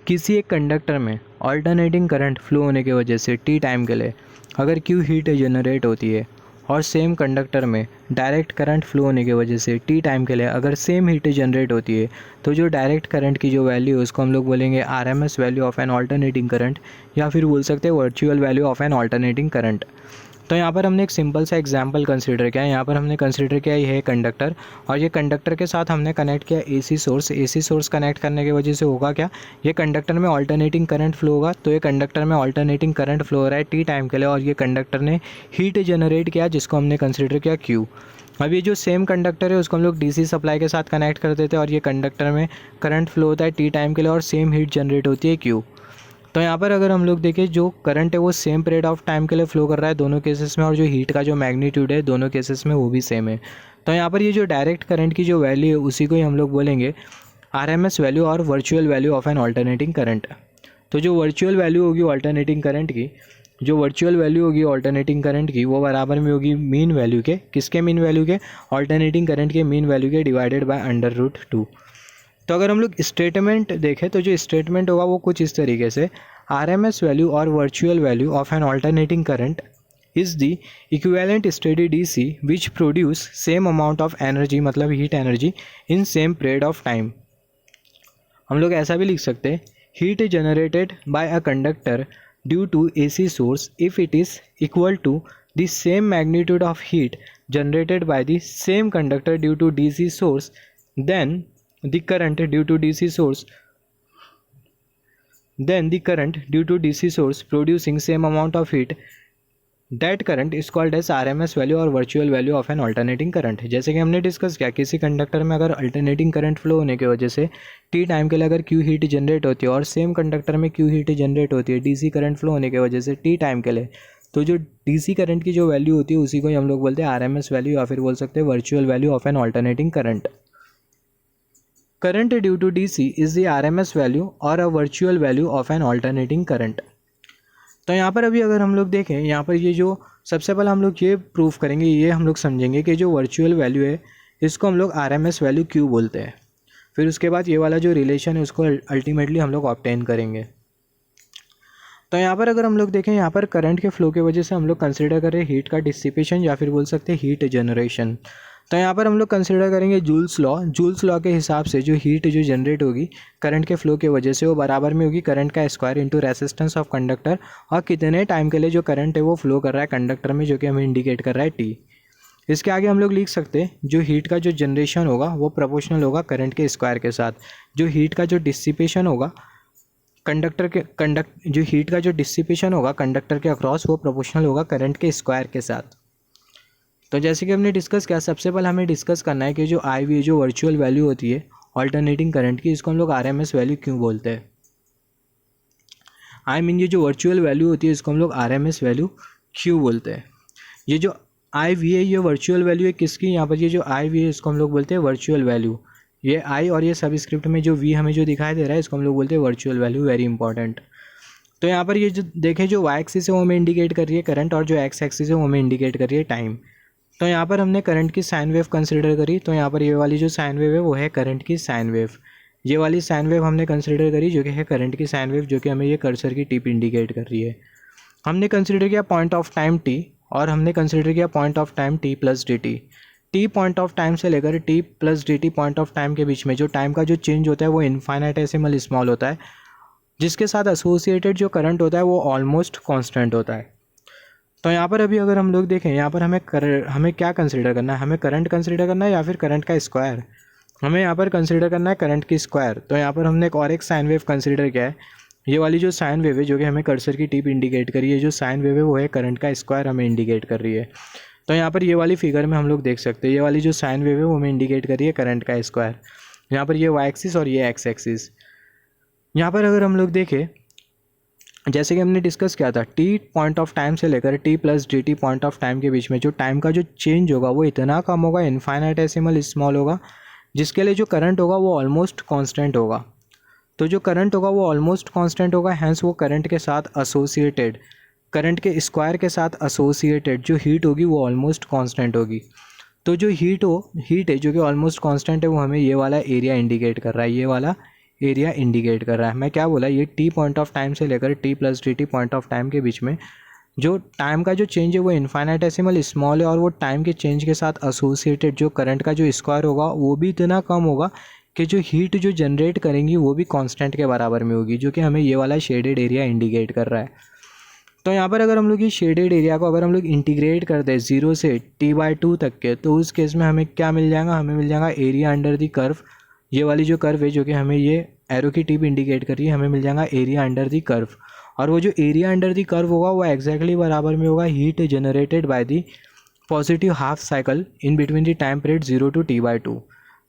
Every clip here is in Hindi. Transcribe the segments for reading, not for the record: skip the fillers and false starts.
किसी एक कंडक्टर में ऑल्टरनेटिंग करंट फ्लो होने की वजह से टी टाइम के लिए अगर क्यू हीट जनरेट होती है और सेम कंडक्टर में डायरेक्ट करंट फ्लो होने की वजह से टी टाइम के लिए अगर सेम हीट जनरेट होती है, तो जो डायरेक्ट करंट की जो वैल्यू है उसको हम लोग बोलेंगे RMS value of an alternating current, या फिर बोल सकते हैं virtual value of an alternating current. तो यहाँ पर हमने एक सिंपल सा एग्जांपल कंसीडर किया है। यहाँ पर हमने कंसीडर किया ये है कंडक्टर, और ये कंडक्टर के साथ हमने कनेक्ट किया एसी सोर्स कनेक्ट करने की वजह से होगा क्या, ये कंडक्टर में ऑल्टरनेटिंग करंट फ्लो होगा। तो ये कंडक्टर में ऑल्टरनेटिंग करंट फ्लो हो रहा है टी टाइम के लिए, और ये कंडक्टर ने हीट जनरेट किया जिसको हमने कंसिडर किया क्यू। अब ये जो सेम कंडक्टर है उसको हम लोग डीसी सप्लाई के साथ कनेक्ट कर देते हैं, और ये कंडक्टर में करंट फ्लो होता है टी टाइम के लिए और सेम हीट जनरेट होती है क्यू। तो यहाँ पर अगर हम लोग देखें जो करंट है वो सेम पीरियड ऑफ टाइम के लिए फ्लो कर रहा है दोनों केसेस में, और जो हीट का जो मैग्नीट्यूड है दोनों केसेस में वो भी सेम है। तो यहाँ पर ये जो डायरेक्ट करंट की जो वैल्यू है उसी को ही हम लोग बोलेंगे आरएमएस वैल्यू और virtual value of an alternating current. तो जो वर्चुअल वैल्यू होगी ऑल्टरनेटिंग करंट की वो बराबर में होगी मीन वैल्यू के, किसके मीन वैल्यू के, ऑल्टरनेटिंग करंट के मीन वैल्यू के डिवाइडेड बाय √2। तो अगर हम लोग स्टेटमेंट देखें तो जो स्टेटमेंट होगा वो कुछ इस तरीके से, आरएमएस वैल्यू और virtual value of an alternating current is the equivalent steady DC which produce same amount of energy, मतलब heat energy in same period of time. हम लोग ऐसा भी लिख सकते हैं, heat generated by a conductor due to AC source if it is equal to the same magnitude of heat generated by the same conductor due to DC source, then the current due to DC source producing same amount of heat, that current is called as RMS value और virtual value of an alternating current। जैसे कि हमने डिस्कस किया किसी कंडक्टर में अगर अल्टरनेटिंग करंट फ्लो होने की वजह से टी टाइम के लिए अगर क्यू हीट जनरेट होती है और सेम कंडक्टर में क्यू हीट जनरेट होती है डीसी करंट फ्लो होने की वजह से टी टाइम के लिए, तो जो डीसी करंट की जो वैल्यू होती है उसी को हम लोग बोलते हैं आरएमएस वैल्यू, या फिर बोल सकते हैं virtual value of an alternating current. Current due to DC is the RMS value और a virtual value of an alternating current। तो यहाँ पर अभी अगर हम लोग देखें, यहाँ पर ये जो सबसे पहले हम लोग ये प्रूफ करेंगे, ये हम लोग समझेंगे कि जो वर्चुअल वैल्यू है इसको हम लोग RMS वैल्यू क्यों बोलते हैं। फिर उसके बाद ये वाला जो रिलेशन है उसको अल्टीमेटली हम लोग ऑब्टेन करेंगे। तो यहाँ पर अगर हम लोग देखें, यहाँ पर करंट के फ्लो की वजह से हम लोग कंसिडर कर रहे हैं हीट का डिसिपेशन, या फिर बोल सकते हैं हीट जनरेशन। तो यहाँ पर हम लोग कंसिडर करेंगे जूल्स लॉ के हिसाब से जो हीट जो जनरेट होगी करंट के फ्लो की वजह से वो बराबर में होगी करंट का square into resistance of conductor, और कितने टाइम के लिए जो करंट है वो फ्लो कर रहा है कंडक्टर में, जो कि हमें इंडिकेट कर रहा है टी। इसके आगे हम लोग लिख सकते हैं जो हीट का जो जनरेशन होगा वो प्रोपोर्शनल होगा करंट के स्क्वायर के साथ, जो हीट का जो डिसिपेशन होगा कंडक्टर के अक्रॉस वो प्रोपोर्शनल होगा करंट के स्क्वायर के साथ। तो जैसे कि हमने डिस्कस किया, सबसे पहले हमें डिस्कस करना है कि जो आई वी जो वर्चुअल वैल्यू होती है ऑल्टरनेटिंग करंट की, इसको हम लोग आरएमएस वैल्यू क्यों बोलते हैं। ये जो वर्चुअल वैल्यू होती है इसको हम लोग आरएमएस वैल्यू क्यों बोलते हैं। ये जो आई वी है ये वर्चुअल वैल्यू है किसकी, यहाँ पर ये जो आई वी है इसको हम लोग बोलते हैं वर्चुअल वैल्यू। ये आई और ये सब स्क्रिप्ट में जो वी हमें जो दिखाई दे रहा है इसको हम लोग बोलते हैं वर्चुअल वैल्यू, वेरी इंपॉर्टेंट। तो यहाँ पर ये जो देखें जो वाई एक्सिस है वो हमें इंडिकेट कर रही है करंट, और जो एक्स एक्सिस है वो हमें इंडिकेट कर रही है टाइम। तो यहाँ पर हमने करंट की साइन वेव कंसिडर करी, तो यहाँ पर ये वाली जो साइन वेव है वो है करंट की साइन वेव। ये वाली साइन वेव हमने कंसिडर करी जो कि है करंट की साइन वेव, जो कि हमें ये कर्सर की टिप इंडिकेट कर रही है। हमने कंसिडर किया पॉइंट ऑफ टाइम टी, और हमने कंसिडर किया point of time T plus D T. T point of time से लेकर T plus D T point of time के बीच में जो टाइम का जो चेंज होता है वो इनफाइनाइटेसिमल स्मॉल होता है, जिसके साथ एसोसिएटेड जो करंट होता है वो ऑलमोस्ट कॉन्स्टेंट होता है। तो यहाँ पर अभी अगर हम लोग देखें, यहाँ पर हमें क्या कंसिडर करना है, हमें करंट कंसिडर करना है या फिर करंट का स्क्वायर। हमें यहाँ पर कंसिडर करना है करंट की स्क्वायर। तो यहाँ पर हमने एक साइन वेव कंसिडर किया है, ये वाली जो साइन वेव है जो कि हमें कर्सर की टिप इंडिकेट करी है, जो साइन वेव है वो है करंट का स्क्वायर हमें इंडिकेट कर रही है। तो यहाँ पर ये वाली फिगर में हम लोग देख सकते हैं ये वाली जो साइन वेव है वो हमें इंडिकेट कर रही है करंट का स्क्वायर। यहाँ पर ये वाई एक्सिस और ये एक्स एक्सिस। यहाँ पर अगर हम लोग देखें, जैसे कि हमने डिस्कस किया था टी पॉइंट ऑफ टाइम से लेकर T plus D T point of time के बीच में जो टाइम का जो चेंज होगा वो इतना कम होगा, इनफाइनाइटेसिमल स्मॉल होगा, जिसके लिए जो करंट होगा वो ऑलमोस्ट कांस्टेंट होगा। तो जो करंट होगा वो ऑलमोस्ट कांस्टेंट होगा, हैंस वो करंट के साथ एसोसिएटेड, करंट के स्क्वायर के साथ एसोसिएटेड जो हीट होगी वो ऑलमोस्ट कांस्टेंट होगी। तो जो हीट है जो कि ऑलमोस्ट कांस्टेंट है वो हमें ये वाला एरिया इंडिकेट कर रहा है, ये वाला एरिया इंडिकेट कर रहा है। मैं क्या बोला, ये टी पॉइंट ऑफ टाइम से लेकर T plus D T point of time के बीच में जो टाइम का जो चेंज है वो इन्फाइनाइटेसिमल स्मॉल है, और वो टाइम के चेंज के साथ एसोसिएटेड जो करंट का जो स्क्वायर होगा वो भी इतना कम होगा कि जो हीट जो जनरेट करेंगी वो भी कांस्टेंट के बराबर में होगी, जो कि हमें ये वाला शेडेड एरिया इंडिकेट कर रहा है। तो यहाँ पर अगर हम लोग ये शेडेड एरिया को अगर हम लोग इंटीग्रेट कर दें 0 से t/2 तक के, तो उस केस में हमें क्या मिल जाएगा, हमें मिल जाएगा एरिया अंडर दी कर्व। ये वाली जो कर्व है जो कि हमें ये एरो की टिप इंडिकेट कर रही है, हमें मिल जाएगा एरिया अंडर दी कर्व। और वो जो एरिया अंडर दी कर्व होगा वो एग्जैक्टली बराबर में होगा heat generated by the positive half cycle in between the time period 0 to t/2।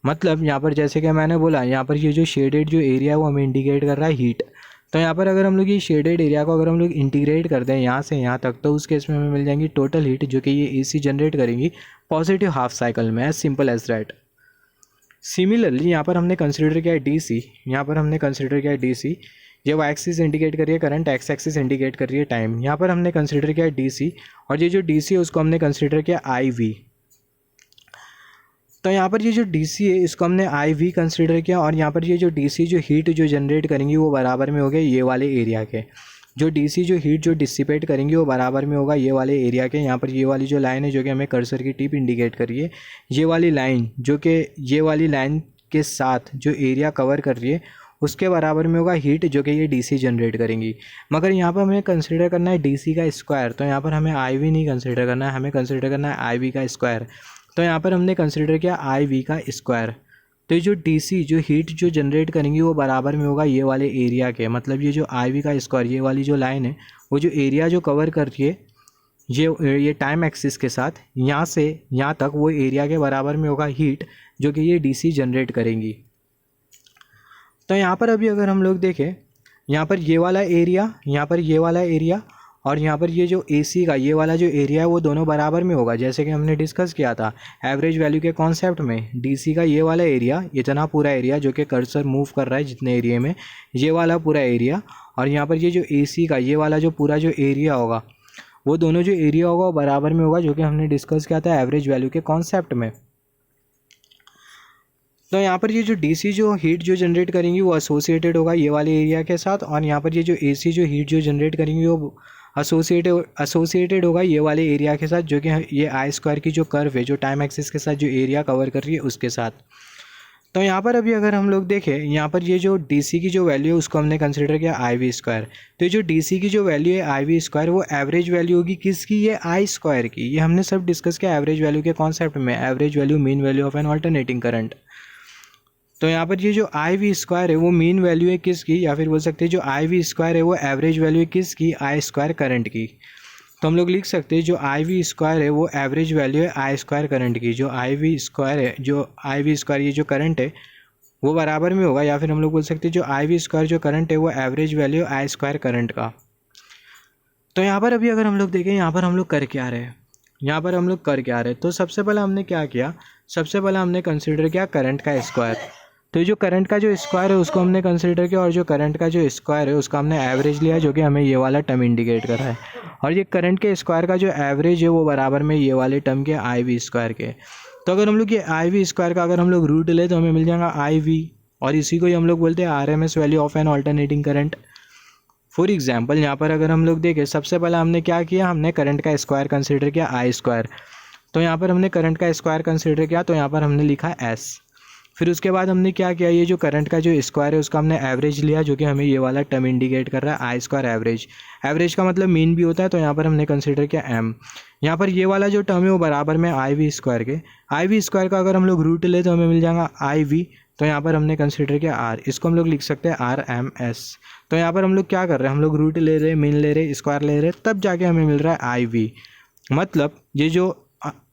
मतलब यहाँ पर जैसे कि मैंने बोला, यहाँ पर ये जो शेडेड जो एरिया है वो हमें इंडिकेट कर रहा है हीट। तो यहाँ पर अगर हम लोग ये शेडेड एरिया को अगर हम लोग इंटीग्रेट कर दें यहाँ से यहाँ तक, तो उस केस में हमें मिल जाएंगी टोटल हीट जो कि ये एसी जनरेट करेंगी पॉजिटिव हाफ साइकिल में, as simple as that. Similarly यहाँ पर हमने कंसिडर किया है डीसी, यहाँ पर हमने कंसिडर किया है डीसी, ये वाई एक्सिस इंडिकेट कर रही है करंट, एक्स एक्सिस इंडिकेट कर रही है टाइम। यहाँ पर हमने कंसिडर किया है डीसी, और ये जो डीसी है उसको हमने कंसिडर किया आई वी। तो यहाँ पर ये जो डीसी है इसको हमने आई वी कंसिडर किया, और यहाँ पर ये जो डीसी जो हीट जो जनरेट करेंगी वो बराबर में हो गए ये वाले एरिया के। जो डीसी जो हीट जो डिसिपेट करेंगी वो बराबर में होगा ये वाले एरिया के। यहाँ पर ये वाली जो लाइन है जो कि हमें कर्सर की टिप इंडिकेट करी है, ये वाली लाइन जो कि ये वाली लाइन के साथ जो एरिया कवर कर रही है उसके बराबर में होगा हीट जो कि ये डीसी जनरेट करेंगी। मगर यहाँ पर हमें कंसिडर करना है डीसी का स्क्वायर, तो यहाँ पर हमें आई वी नहीं कंसिडर करना है, हमें कंसिडर करना है आई वी का स्क्वायर। तो यहाँ पर हमने कंसिडर किया आई वी का स्क्वायर। तो ये जो डीसी जो हीट जो जनरेट करेंगी वो बराबर में होगा ये वाले एरिया के। मतलब ये जो आई वी का स्क्वायर, ये वाली जो लाइन है वो जो एरिया जो कवर कर रही है ये टाइम एक्सिस के साथ यहाँ से यहाँ तक, वो एरिया के बराबर में होगा हीट जो कि ये डीसी जनरेट करेंगी। तो यहाँ पर अभी अगर हम लोग देखें, यहाँ पर ये वाला एरिया, यहाँ पर ये वाला एरिया, और यहाँ पर ये जो एसी का ये वाला जो एरिया है वो दोनों बराबर में होगा, जैसे कि हमने डिस्कस किया था एवरेज वैल्यू के कॉन्सेप्ट में। डीसी का ये वाला एरिया, इतना पूरा एरिया जो कि कर्सर मूव कर रहा है जितने एरिया में, ये वाला पूरा एरिया, और यहाँ पर ये जो एसी का ये वाला जो पूरा जो एरिया होगा वो दोनों जो एरिया होगा वो बराबर में होगा, जो कि हमने डिस्कस किया था एवरेज वैल्यू के कॉन्सेप्ट में। तो यहाँ पर ये जो डीसी जो हीट जो जनरेट करेंगी वो एसोसिएटेड होगा ये वाले एरिया के साथ, और यहाँ पर ये जो एसी जो हीट जो जनरेट करेंगी वो एसोसिएटेड होगा ये वाले एरिया के साथ, जो कि ये आई स्क्वायर की जो कर्व है जो टाइम एक्सिस के साथ जो एरिया कवर कर रही है उसके साथ। तो यहाँ पर अभी अगर हम लोग देखें, यहाँ पर ये जो डीसी की जो वैल्यू है उसको हमने कंसिडर किया आई वी स्क्वायर। तो ये जो डीसी की जो वैल्यू है आई वी स्क्वायर वो एवरेज वैल्यू होगी किसकी, ये आई स्क्वायर की। ये हमने सब डिस्कस किया एवरेज वैल्यू के कॉन्सेप्ट में, average value mean value of an alternating current. तो यहाँ पर ये जो आई वी स्क्वायर है वो मीन वैल्यू है किसकी, या फिर बोल सकते हैं जो आई वी स्क्वायर है वो एवरेज वैल्यू है किसकी, आई स्क्वायर करंट की। तो हम लोग लिख सकते हैं जो आई वी स्क्वायर है वो एवरेज वैल्यू है आई स्क्वायर करंट की। जो आई वी स्क्वायर है, जो आई वी स्क्वायर ये जो करंट है वो बराबर में होगा, या फिर हम लोग बोल सकते हैं जो आई वी स्क्वायर जो करंट है वो एवरेज वैल्यू आई स्क्वायर करंट का। तो यहाँ पर अभी अगर हम लोग देखें, यहाँ पर हम लोग कर क्या रहे हैं, यहाँ पर हम लोग कर क्या रहे हैं, तो सबसे पहले हमने क्या किया, सबसे पहले हमने कंसिडर किया करंट का स्क्वायर। तो जो करंट का जो स्क्वायर है उसको हमने कंसिडर किया, और जो करंट का जो स्क्वायर है उसका हमने एवरेज लिया जो कि हमें ये वाला टर्म इंडिकेट कर रहा है। और ये करंट के स्क्वायर का जो एवरेज है वो बराबर में ये वाले टर्म के आई वी स्क्वायर के। तो अगर हम लोग ये आई वी स्क्वायर का अगर हम लोग रूट ले तो हमें मिल जाएगा आई वी, और इसी को ही हम लोग बोलते हैं R M S value of an alternating current. For example यहाँ पर अगर हम लोग देखें, सबसे पहले हमने क्या किया, हमने करंट का स्क्वायर कंसिडर किया आई स्क्वायर। तो यहाँ पर हमने करंट का स्क्वायर कंसिडर किया, तो यहाँ पर हमने लिखा एस। फिर उसके बाद हमने क्या किया, ये जो करंट का जो स्क्वायर है उसका हमने एवरेज लिया जो कि हमें ये वाला टर्म इंडिकेट कर रहा है आई स्क्वायर एवरेज। एवरेज का मतलब मीन भी होता है, तो यहाँ पर हमने कंसिडर किया एम। यहाँ पर ये वाला जो टर्म है वो बराबर में आई वी स्क्वायर के। आई वी स्क्वायर का अगर हम लोग रूट ले तो हमें मिल जाएगा आई वी, तो यहाँ पर हमने कंसिडर किया आर, इसको हम लोग लिख सकते हैं आर एम एस। तो यहाँ पर हम लोग क्या कर रहे हैं, हम लोग रूट ले रहे, मीन ले रहे, स्क्वायर ले रहे, तब जाके हमें मिल रहा है आई वी। मतलब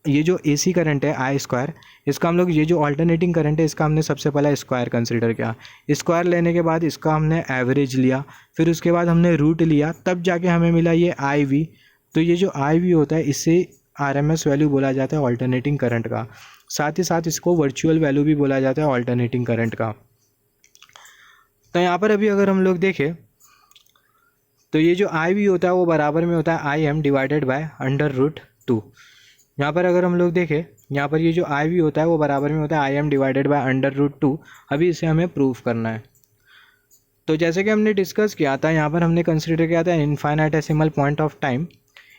ये जो एसी करंट है आई स्क्वायर, इसका हम लोग ये जो ऑल्टरनेटिंग करंट है इसका हमने सबसे पहले स्क्वायर कंसिडर किया। स्क्वायर लेने के बाद इसका हमने एवरेज लिया, फिर उसके बाद हमने रूट लिया, तब जाके हमें मिला ये आई वी। तो ये जो आई वी होता है इससे आरएमएस वैल्यू बोला जाता है ऑल्टरनेटिंग करंट का। साथ ही साथ इसको वर्चुअल वैल्यू भी बोला जाता है ऑल्टरनेटिंग करंट का। तो यहाँ पर अभी अगर हम लोग देखें तो ये जो आई वी होता है वो बराबर में होता है आई एम डिवाइडेड बाय √2। यहाँ पर अगर हम लोग देखें, यहाँ पर ये जो आई वी होता है वो बराबर में होता है आई एम डिवाइडेड बाय √2। अभी इसे हमें प्रूफ करना है। तो जैसे कि हमने डिस्कस किया था, यहाँ पर हमने कंसिडर किया था infinitesimal point of time.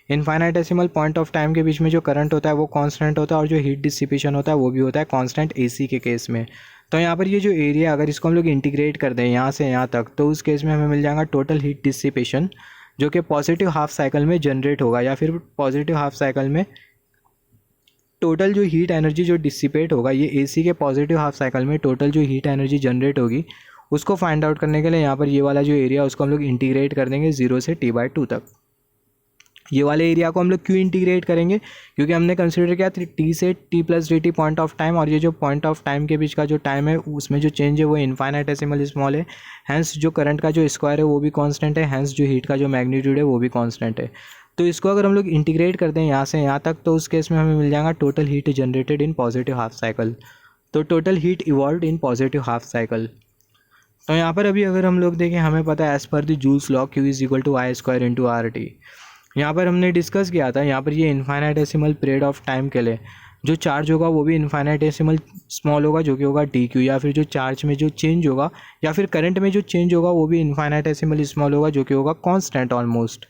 Infinitesimal point of time के बीच में जो करंट होता है वो कांस्टेंट होता है और जो हीट डिसिपेशन होता है वो भी होता है कांस्टेंट एसी के केस में। तो यहाँ पर ये जो एरिया अगर इसको हम लोग इंटीग्रेट कर दें यहाँ से यहाँ तक, तो उस केस में हमें मिल जाएगा टोटल हीट डिसिपेशन, जो कि पॉजिटिव हाफ साइकिल में जनरेट होगा, या फिर पॉजिटिव हाफ साइकिल में टोटल जो हीट एनर्जी जो डिसिपेट होगा, ये एसी के पॉजिटिव हाफ साइकिल में टोटल जो हीट एनर्जी जनरेट होगी उसको फाइंड आउट करने के लिए यहाँ पर ये वाला जो एरिया उसको हम लोग इंटीग्रेट कर देंगे 0 से T/2 तक। ये वाले एरिया को हम लोग क्यों इंटीग्रेट करेंगे, क्योंकि हमने कंसिडर किया T से T+dt पॉइंट ऑफ टाइम, और ये जो पॉइंट ऑफ टाइम के बीच का जो टाइम है उसमें जो चेंज है वो इनफाइनाइटेसिमल स्मॉल है, हैंस जो करंट का जो स्क्वायर है वो भी कांस्टेंट है, हैंस जो हीट का जो मैग्नीट्यूड है वो भी कांस्टेंट है। तो इसको अगर हम लोग इंटीग्रेट करते हैं यहाँ से यहाँ तक, तो उस केस में हमें मिल जाएगा total heat generated in positive half cycle. तो total heat evolve in positive half cycle. तो यहाँ पर अभी अगर हम लोग देखें, हमें पता है as per the joules law Q = I² × RT। यहाँ पर हमने डिस्कस किया था, यहाँ पर ये इनफाइनाइटेसिमल पीरियड ऑफ टाइम के लिए जो चार्ज होगा वो भी इनफाइनाइटेसिमल स्मॉल होगा, जो कि होगा dq, या फिर जो चार्ज में जो चेंज होगा या फिर करंट में जो चेंज होगा वो भी इनफाइनाइटेसिमल स्मॉल होगा, जो कि होगा कांस्टेंट ऑलमोस्ट।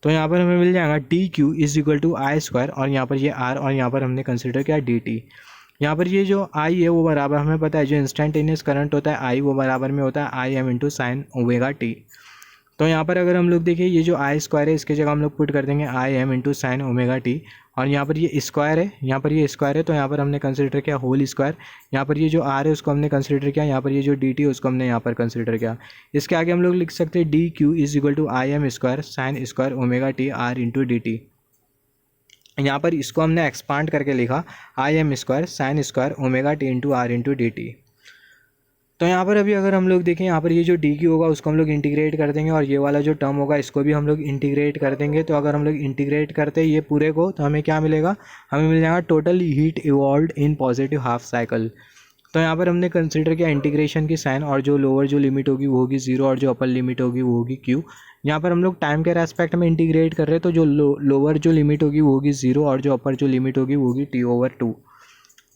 तो यहाँ पर हमें मिल जाएगा dq = I², और यहाँ पर ये r, और यहाँ पर हमने कंसिडर किया dt। यहाँ पर ये जो I है वो बराबर, हमें पता है जो इंस्टेंटेनियस करंट होता है I वो बराबर में होता है Im × sin ωt। तो यहाँ पर अगर हम लोग देखिए, ये जो I² है इसके जगह हम लोग पुट कर देंगे Im × sin ωt, और यहाँ पर ये स्क्वायर है, यहाँ पर ये स्क्वायर है, तो यहाँ पर हमने कंसिडर किया होल स्क्वायर। यहाँ पर ये जो r है उसको हमने कंसिडर किया, यहाँ पर ये जो dt है उसको हमने यहाँ पर कंसिडर किया। इसके आगे हम लोग लिख सकते हैं dq = Im² sin² ωt r × dt। यहाँ पर इसको हमने एक्सपांड करके लिखा Im² sin² ωt × r × dt। तो यहाँ पर अभी अगर हम लोग देखें, यहाँ पर ये जो dq होगा उसको हम लोग इंटीग्रेट कर देंगे, और ये वाला जो टर्म होगा इसको भी हम लोग इंटीग्रेट कर देंगे। तो अगर हम लोग इंटीग्रेट करते हैं ये पूरे को, तो हमें क्या मिलेगा, हमें मिल जाएगा टोटल हीट इवॉल्व्ड इन पॉजिटिव हाफ साइकिल। तो यहाँ पर हमने कंसिडर किया इंटीग्रेशन की साइन, और जो लोअर जो लिमिट होगी वो होगी 0, और जो अपर लिमिट होगी वो होगी q। यहाँ पर हम लोग टाइम के रेस्पेक्ट में इंटीग्रेट कर रहे हैं, तो जो लोअर जो लिमिट होगी वो होगी 0, और जो अपर जो लिमिट होगी वो होगी T/2।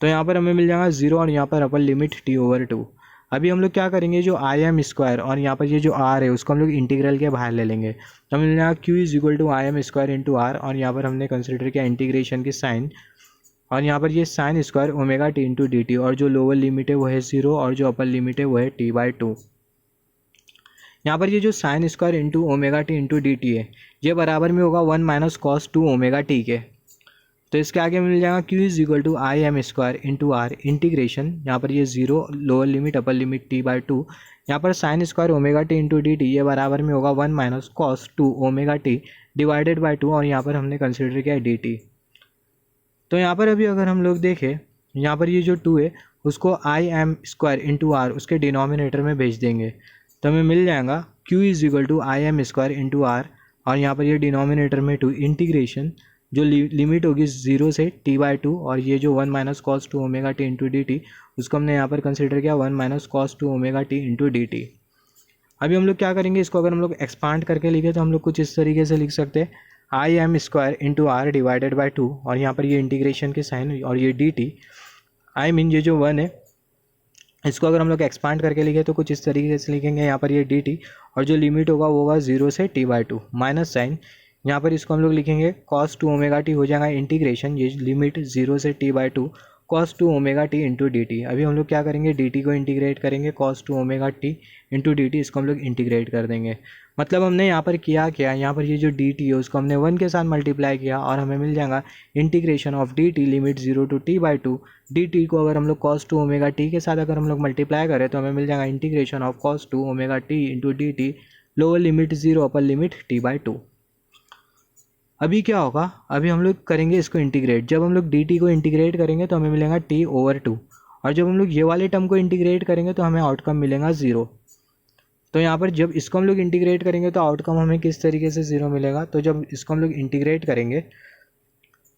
तो यहाँ पर हमें मिल जाएगा 0, और यहाँ पर अपर लिमिट T/2। अभी हम लोग क्या करेंगे, जो Im² और यहाँ पर ये जो r है उसको हम लोग इंटीग्रल के बाहर ले लेंगे, तो मिल जाएगा Q = Im² × r, और यहाँ पर हमने कंसिडर किया इंटीग्रेशन की साइन, और यहाँ पर ये sin² ωt × dt, और जो लोअर लिमिट है वो है 0, और जो अपर लिमिट है वो है T/2। यहाँ पर ये जो sin² ωt × dt है ये बराबर में होगा 1 - cos 2 ωt के। तो इसके आगे मिल जाएगा Q = Im² × r इंटीग्रेशन, यहाँ पर ये 0, lower limit upper limit T/2, यहाँ पर sin² ωt × dt ये बराबर में होगा 1 - cos 2 ωt / 2, और यहाँ पर हमने कंसिडर किया dt। तो यहाँ पर अभी अगर हम लोग देखें, यहाँ पर ये जो 2 है उसको Im² × r उसके डिनोमिनेटर में भेज देंगे, तो हमें मिल जाएगा Q = Im² × r, और यहाँ पर ये डिनोमिनेटर में 2 इंटीग्रेशन जो लिमिट होगी 0 से T/2, और ये जो 1 - cos 2 ωt × dt उसको हमने यहाँ पर कंसिडर किया 1 - cos 2 ωt × dt। अभी हम लोग क्या करेंगे, इसको अगर हम लोग एक्सपांड करके लिखे तो हम लोग कुछ इस तरीके से लिख सकते हैं Im² × r / 2, और यहाँ पर ये इंटीग्रेशन के साइन और ये dt, आई मीन ये जो 1 है इसको अगर हम लोग एक्सपांड करके लिखे तो कुछ इस तरीके से लिखेंगे, यहाँ पर ये dt, और जो लिमिट होगा वो होगा 0 से T/2 माइनस साइन, यहाँ पर इसको हम लोग लिखेंगे cos 2 ωt हो जाएगा इंटीग्रेशन, ये लिमिट 0 से T/2 cos 2 ωt × dt। अभी हम लोग क्या करेंगे, dt को इंटीग्रेट करेंगे, cos 2 ωt × dt इसको हम लोग इंटीग्रेट कर देंगे। मतलब हमने यहाँ पर किया क्या, यहाँ पर ये जो dt है उसको हमने 1 के साथ मल्टीप्लाई किया, और हमें मिल जाएगा integration of dt limit 0 to T/2। dt को अगर हम लोग cos 2 ωt के साथ अगर हम लोग मल्टीप्लाई करें तो हमें मिल जाएगा integration of cos 2 ωt × dt, lower limit 0 upper limit T/2। अभी क्या होगा, अभी हम लोग करेंगे इसको इंटीग्रेट, जब हम लोग dt को इंटीग्रेट करेंगे तो हमें मिलेगा T/2, और जब हम लोग ये वाले टर्म को इंटीग्रेट करेंगे तो हमें आउटकम मिलेगा 0। तो यहाँ पर जब इसको हम लोग इंटीग्रेट करेंगे तो आउटकम हमें किस तरीके से 0 मिलेगा, तो जब इसको हम लोग इंटीग्रेट करेंगे,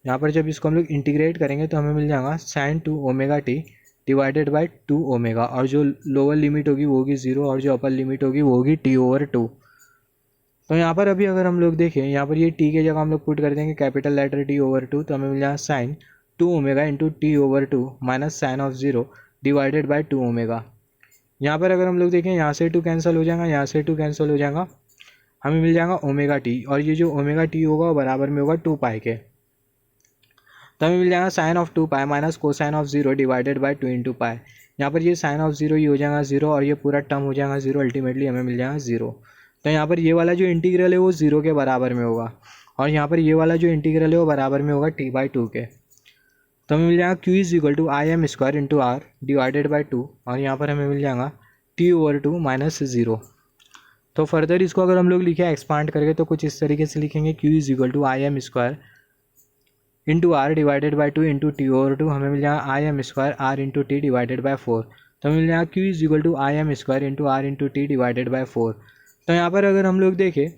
यहाँ पर जब इसको हम लोग इंटीग्रेट करेंगे तो हमें मिल जाएगा sin 2 ωt / 2 ओमेगा, और जो लोअर लिमिट होगी वो होगी 0, और जो अपर लिमिट होगी वो होगी T/2। तो यहाँ पर अभी अगर हम लोग देखें, यहाँ पर ये t के जगह हम लोग पुट कर देंगे कैपिटल लेटर T/2, तो हमें मिल जाएगा sin 2 ω × T/2 minus sine of 0 / 2 omega. यहाँ पर अगर हम लोग देखें यहाँ से 2 कैंसिल हो जाएगा, यहाँ से 2 कैंसिल हो जाएगा, हमें मिल जाएगा ओमेगा टी, और ये जो ओमेगा टी होगा वो बराबर में होगा 2 पाई के। तो हमें मिल जाएगा sine of 2 pi minus cosine of 0 divided by 2 into pi. यहाँ पर ये साइन ऑफ 0 ये हो जाएगा 0 और ये पूरा टर्म हो जाएगा 0, अल्टीमेटली हमें मिल जाएगा 0। तो यहाँ पर ये वाला जो इंटीग्रल है वो 0 के बराबर में होगा, और यहाँ पर ये वाला जो इंटीग्रल है वो बराबर में होगा t/2 के। तो हमें मिल जाएगा q is equal to I M square into R divided by 2, और यहाँ पर हमें मिल जाएगा t/2 माइनस 0। तो फर्दर इसको अगर हम लोग लिखे एक्सपांड करके तो कुछ इस तरीके से लिखेंगे q is equal to I M square into R divided by 2 into t/2, हमें मिल जाएगा I M square R into T divided by 4। तो हमें मिल जाएगा q is equal to I M square into R into T divided by 4। तो यहाँ पर अगर हम लोग देखें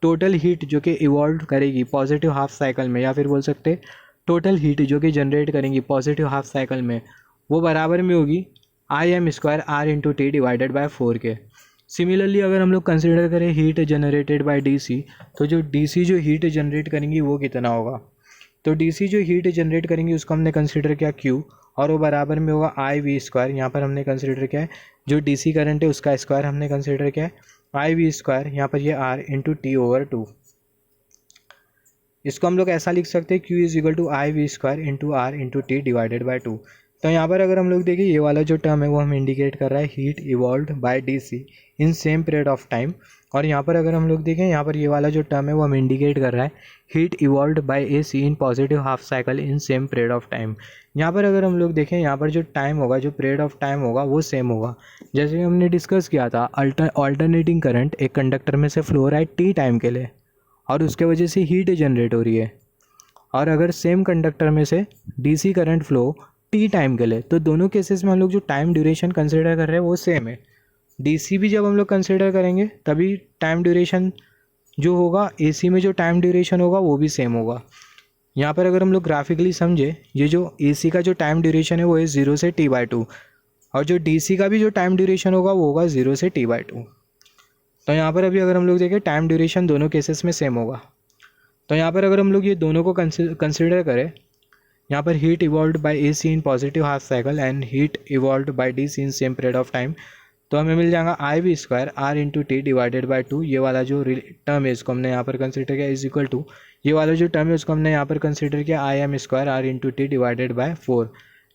टोटल हीट जो कि इवॉल्व करेगी पॉजिटिव हाफ साइकिल में, या फिर बोल सकते टोटल हीट जो कि जनरेट करेंगी पॉजिटिव हाफ साइकिल में, वो बराबर में होगी I M square R into T divided by 4 के। सिमिलरली अगर हम लोग कंसिडर करें हीट जनरेटेड बाय डीसी, तो जो डीसी जो हीट जनरेट करेंगी वो कितना होगा। तो डीसी जो हीट जनरेट करेंगी उसको हमने कंसिडर किया Q, और वो बराबर में होगा आई वी स्क्वायर। यहाँ पर हमने कंसिडर किया है जो डीसी करंट है उसका स्क्वायर हमने कंसिडर किया है आई वी स्क्वायर, यहाँ पर ये आर इंटू t/2। इसको हम लोग ऐसा लिख सकते हैं Q is equal to I V square into R into T divided by 2। तो यहाँ पर अगर हम लोग देखें ये वाला जो टर्म है वो हमें इंडिकेट कर रहा है heat evolved by DC in same period of time, और यहाँ पर अगर हम लोग देखें यहाँ पर ये वाला जो टर्म है वो हमें इंडिकेट कर रहा है heat evolved by AC in positive half cycle in same period of time. यहाँ पर अगर हम लोग देखें यहाँ पर जो टाइम होगा, जो पीरियड ऑफ टाइम होगा वो सेम होगा। जैसे हमने डिस्कस किया था अल्टरनेटिंग करंट एक कंडक्टर में से फ्लो हो रहा है टी टाइम के लिए, और उसके वजह से हीट जनरेट हो रही है। और अगर सेम कंडक्टर में से DC current flow T time के लिए, तो दोनों केसेस में हम लोग जो टाइम ड्यूरेशन कंसिडर कर रहे हैं वो सेम है। डीसी भी जब हम लोग कंसिडर करेंगे तभी टाइम ड्यूरेशन जो होगा एसी में जो टाइम ड्यूरेशन होगा वो भी सेम होगा। यहाँ पर अगर हम लोग ग्राफिकली समझे, ये जो एसी का जो टाइम ड्यूरेशन है वो है 0 से t/2, और जो डीसी का भी जो टाइम ड्यूरेशन होगा वो होगा 0 से t/2। तो यहाँ पर अभी अगर हम लोग देखें टाइम ड्यूरेशन दोनों केसेस में सेम होगा। तो यहाँ पर अगर हम लोग ये दोनों को कंसिडर करें, यहाँ पर heat evolved by AC in positive half cycle and heat evolved by DC in same period of time, तो हमें मिल जाएगा I V square R into T divided by 2। ये वाला जो टर्म है इसको हमने यहाँ पर कंसिडर किया इज इक्वल टू, ये वाला जो टर्म है उसको हमने यहाँ पर कंसिडर किया I M square R into T divided by 4।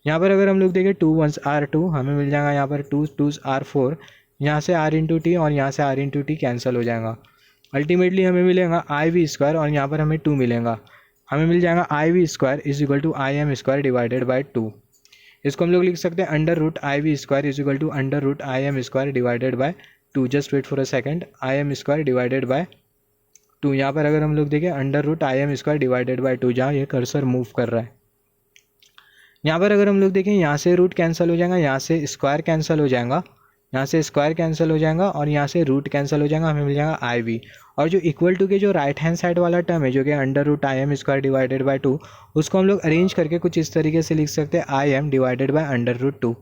यहाँ पर अगर हम लोग देखें 2 1s आर 2, हमें मिल जाएगा यहाँ पर 2 2s आर 4, यहाँ से आर इंटू टी और यहाँ से आर इंटू टी कैंसिल हो जाएगा। अल्टीमेटली हमें मिलेगा आई वी स्क्वायर और यहाँ पर हमें 2 मिलेगा, हमें मिल जाएगा I V square is equal to I M square divided by 2। इसको हम लोग लिख सकते हैं under root I V square is equal to under root I M square divided by 2। Just wait for a second, I M square divided by 2। यहाँ पर अगर हम लोग देखें under root I M square divided by 2, जहाँ ये कर्सर मूव कर रहा है। यहाँ पर अगर हम लोग देखें यहाँ से रूट कैंसिल हो जाएगा, यहाँ से स्क्वायर कैंसिल हो जाएगा, यहाँ से स्क्वायर कैंसिल हो जाएगा और यहाँ से रूट कैंसिल हो जाएगा, हमें मिल जाएगा आई वी। और जो इक्वल टू के जो राइट हैंड साइड वाला टर्म है जो कि under root I M square divided by 2, उसको हम लोग अरेंज करके कुछ इस तरीके से लिख सकते हैं I M divided by under root 2।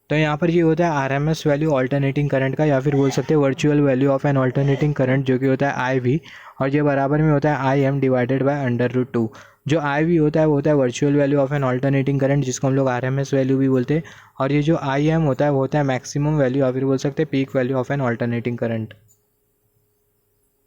तो यहाँ पर ये होता है RMS वैल्यू ऑल्टरनेटिंग करंट का, या फिर बोल सकते हैं virtual value of an alternating current, जो कि होता है आई वी, और ये बराबर में होता है I M divided by under root 2। जो आई वी होता है वो होता है virtual value of an alternating current, जिसको हम लोग RMS वैल्यू भी बोलते हैं, और ये जो आई एम होता है वो होता है मैक्सिमम वैल्यू, या फिर बोल सकते हैं peak value of an alternating current.